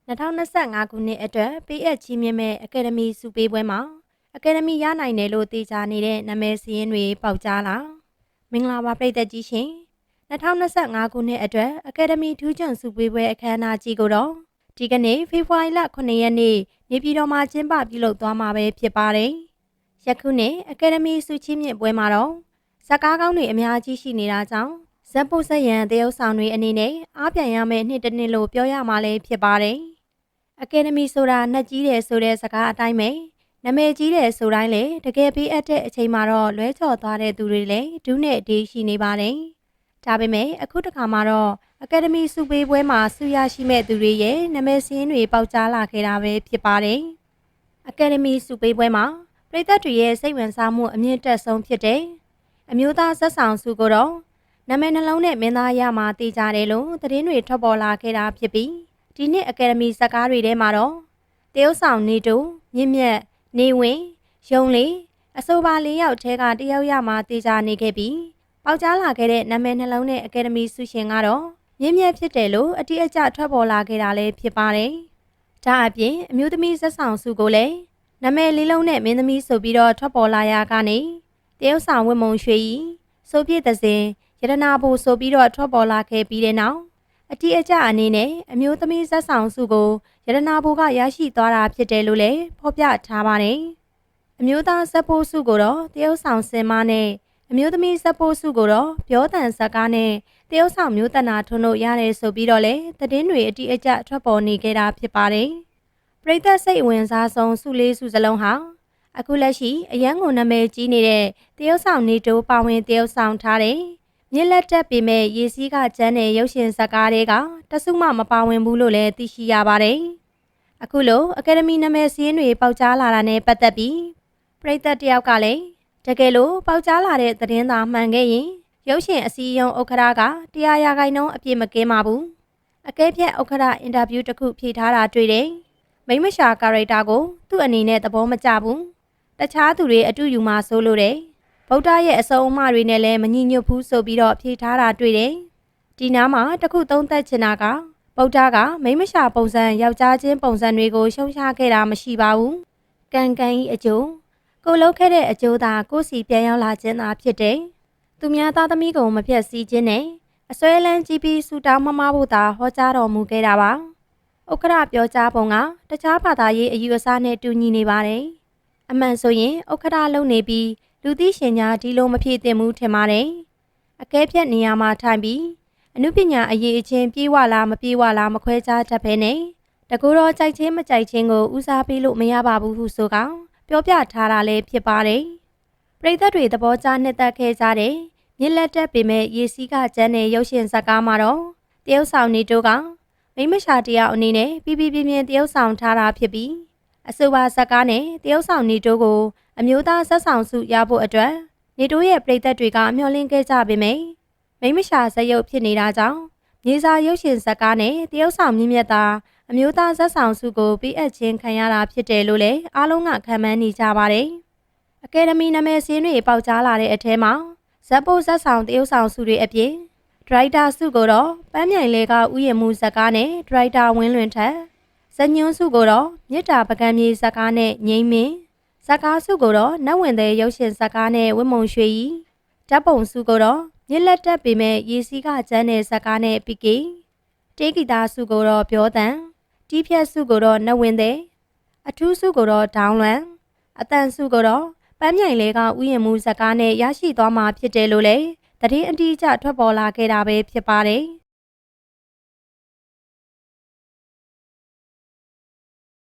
2025 ခုနှစ်အတွက်ပေးအပ်ချီးမြှင့်မဲ့အကယ်ဒမီဆုပေးပွဲမှာအကယ်ဒမီရနိုင်တယ်လို့သိကြနေတဲ့နာမည်စာရင်းတွေပေါက်ကြားလာမင်္ဂလာပါပရိသတ်ကြီးရှင်2025 ခုနှစ်အတွက်အကယ်ဒမီထူးချွန်ဆုပေးပွဲအခမ်းအနားကြီးကိုတော့ဒီကနေ့ဖေဖော်ဝါရီလ9ရက်နေ့နေပြည်တော်မှာကျင်းပပြုလုပ်သွားမှာပဲဖြစ်ပါတယ်ယခုနှစ်အကယ်ဒမီဆုချီးမြှင့်ပွဲမှာတော့ဇာတ်ကားကောင်းတွေအများကြီးရှိနေတာကြောင့်ဇက်ပုတ်ဆက်ရန်တရုပ်ဆောင်တွေအနေနဲ့အားပြန်ရမယ့်နှစ်တစ်နှစ်လို့ပြောရမှာလည်းဖြစ်ပါတယ်အကယ်ဒမီဆိုတာနှက်ကြီးတယ်ဆိုတဲ့စကားအတိုင်းပဲနာမည်ကြီးတယ်ဆိုတိုင်းလေတကယ်ပေးအပ်တဲ့အချိန်မှာတော့လွဲချော်သွားတဲ့သူတွေလည်းဒုနဲ့အဒီရှိနေပါတယ်။ဒါပေမဲ့အခုတစ်ခါမှာတော့အကယ်ဒမီဆုပေးပွဲမှာဆုရရှိမဲ့သူတွေရဲ့နာမည်စာရင်းတွေပေါက်ကြားလာခဲ့တာပဲဖြစ်ပါတယ်။အကယ်ဒမီဆုပေးပွဲမှာပရိသတ်တွေရဲ့စိတ်ဝင်စားမှုအမြင့်တက်ဆုံးဖြစ်တဲ့အမျိုးသားဇာတ်ဆောင်ဆုကိုတော့နာမည်နှလုံးနဲ့မင်းသားရမှာတည်ကြတယ်လို့သတင်းတွေထွက်ပေါ်လာခဲ့တာဖြစ်ပြီးဒီနှစ်အကယ်ဒမီဇာတ်ကားတွေထဲမှာတော့တရုတ်ဆောင်နေတူမြင့်မြတ်နေဝင်ရုံလေးအဆိုပါ၄ယောက်ထဲကတယောက်ရမှာတည်ကြနေခဲ့ပြီးပေါက်ကြားလာခဲ့တဲ့နာမည်နှလုံးနဲ့အကယ်ဒမီဆုရှင်ကတော့မြင့်မြတ်ဖြစ်တယ်လို့အတိအကျထွက်ပေါ်လာခဲ့တာလည်းဖြစ်ပါတယ်။ဒါအပြင်အမျိုးသမီးဇာတ်ဆောင်ဆုကိုလည်းနာမည်လေးလုံးနဲ့မင်းသမီးဆိုပြီးတော့ထွက်ပေါ်လာရာကနေတရုတ်ဆောင်ဝတ်မုံရွှေကြီးဆိုပြည့်သစဉ်ရတနာဘူဆိုပြီးတော့ထွက်ပေါ်လာခဲ့ပြီးတဲ့နောက်အတိအကျအနေနဲ့အမျိုးသမီးဇာတ်ဆောင်ဆုကိုရတနာဘူကရရှိသွားတာဖြစ်တယ်လို့လည်းဖော်ပြထားပါတယ်။အမျိုးသားဇက်ပိုးဆုကိုတော့တရုတ်ဆောင်စင်မနဲ့အမျိုးသမီးဇက်ပိုးဆုကိုတော့ပြောတန်ဇက်ကားနဲ့တရုတ်ဆောင်မျိုးတနာထွန်းတို့ရတယ်ဆိုပြီးတော့လည်းသတင်းတွေအတိအကျထွက်ပေါ်နေခဲ့တာဖြစ်ပါတယ်။ပရိသတ်စိတ်ဝင်စားဆုံးဆုလေးဆုစလုံးဟာအခုလက်ရှိအရန်ကိုနာမည်ကြီးနေတဲ့တရုတ်ဆောင်နေတိုးပါဝင်တရုတ်ဆောင်ထားတဲ့မြစ်လက်တက်ပေမဲ့ရေစီးကကျန်းတဲ့ရုပ်ရှင်ဇာတ်ကားတွေကတဆုမှမပါဝင်ဘူးလို့လည်းသိရှိရပါတယ်။အခုလိုအကယ်ဒမီနာမည်စာရင်းတွေပေါက်ကြားလာတာနဲ့ပတ်သက်ပြီးပရိသတ်တယောက်ကလည်းတကယ်လို့ပေါက်ကြားလာတဲ့သတင်းသာမှန်ခဲ့ရင်ရုပ်ရှင်အစည်းအရုံးဥက္ကဋ္ဌက100%အပြည့်မကင်းပါဘူး။အကဲဖြတ်ဥက္ကဋ္ဌအင်တာဗျူးတစ်ခုဖြေထားတာတွေ့တယ်။မိမရှာကာရိုက်တာကိုသူ့အနေနဲ့သဘောမကျဘူး။တခြားသူတွေအတူယူမှာစိုးလို့တယ်ဗုဒ္ဓရဲ့အစုံအမတွေနဲ့လည်းမညီညွတ်ဘူးဆိုပြီးတော့ဖြေထားတာတွေ့တယ်။ဒီနားမှာတခုသုံးသပ်ချင်တာကဗုဒ္ဓကမိမရှာပုံစံယောက်ျားချင်းပုံစံတွေကိုရှုံချခဲ့တာမရှိပါဘူး။ကံကံဤအကျိုးကိုလှုပ်ခဲ့တဲ့အကျိုးသာကိုစီပြန်ရောက်လာခြင်းသာဖြစ်တယ်။သူများသားသမီးကိုမပြတ်စည်းခြင်းနဲ့အစွဲလန်းကြီးပြီးဆူတောင်းမမဖို့သာဟောကြားတော်မူခဲ့တာပါ။ဥက္ကဋ္ဌပြောကြားပုံကတခြားဘာသာရေးအယူအဆနဲ့တူညီနေပါတယ်။အမှန်ဆိုရင်ဥက္ကဋ္ဌလုံနေပြီးလူသိရှင်ညာဒီလိုမဖြစ်သင့်ဘူးထင်ပါတယ်။အကဲဖြတ်နေရာမှာထိုင်ပြီးအနုပညာအရေးအချင်းပြေးဝလားမပြေးဝလားမခွဲခြားတတ်ဘဲနဲ့တကူတော့ကြိုက်ချင်းမကြိုက်ချင်းကိုဦးစားပေးလို့မရပါဘူးဟုဆိုကောင်ပြောပြထားတာလည်းဖြစ်ပါတယ်။ပရိသတ်တွေသဘောကျနှစ်သက်ခဲ့ကြတဲ့မြစ်လက်တက်ပေမဲ့ရေစီးကကျန်းတဲ့ရုပ်ရှင်ဇာတ်ကားမှာတော့တရုတ်ဆောင်နေတို့ကမိမရှာတယောက်အနေနဲ့ပြပြပြင်းတရုတ်ဆောင်ထားတာဖြစ်ပြီးအဆိုပါဇာတ်ကားနဲ့တရုတ်ဆောင်နေတို့ကိုအမျိုးသားဇာတ်ဆောင်ဆုရဖို့အတွက်နေတိုးရဲ့ပရိသတ်တွေကမျှော်လင့်ခဲ့ကြပေမယ့်မိမရှာဇက်ရုပ်ဖြစ်နေတာကြောင့်မြေစာရုပ်ရှင်ဇာတ်ကားနဲ့တရုတ်ဆောင်မြင့်မြတ်သာအမျိုးသားဇာတ်ဆောင်ဆုကိုပေးအပ်ခြင်းခံရတာဖြစ်တယ်လို့လည်းအားလုံးကခံမှန်းနေကြပါတယ်။အကယ်ဒမီနာမည်စာရင်းတွေပေါက်ကြားလာတဲ့အထဲမှာဇက်ပိုဇက်ဆောင်တရုတ်ဆောင်ဆုတွေအပြင်ဒရိုက်တာဆုကိုတော့ပန်းမြိုင်လေကဥယျာဉ်မှုဇာတ်ကားနဲ့ဒရိုက်တာဝင်းလွင်ထက်ဇညွန်းဆုကိုတော့မြစ်တာပကံမြေဇာတ်ကားနဲ့ငိမ့်မင်းဇာတ်ကားဆုကိုတော့နတ်ဝင်တဲ့ရုပ်ရှင်ဇာတ်ကားနဲ့ဝတ်မုံရွှေကြီးဓာတ်ပုံဆုကိုတော့မြစ်လက်တက်ပေမဲ့ရေစီးကကျန်းတဲ့ဇာတ်ကားနဲ့ပီကီတေးဂီတာဆုကိုတော့ပြောတန်တီးဖြတ်ဆုကိုတော့နတ်ဝင်တဲ့အထူးဆုကိုတော့ဒေါင်းလွန်အတန်ဆုကိုတော့ပန်းမြိုင်လေကဥယျာဉ်မှုဇာတ်ကားနဲ့ရရှိသွားမှာဖြစ်တယ်လို့လည်းသတင်းအတိအကျထွက်ပေါ်လာခဲ့တာပဲဖြစ်ပါတယ်။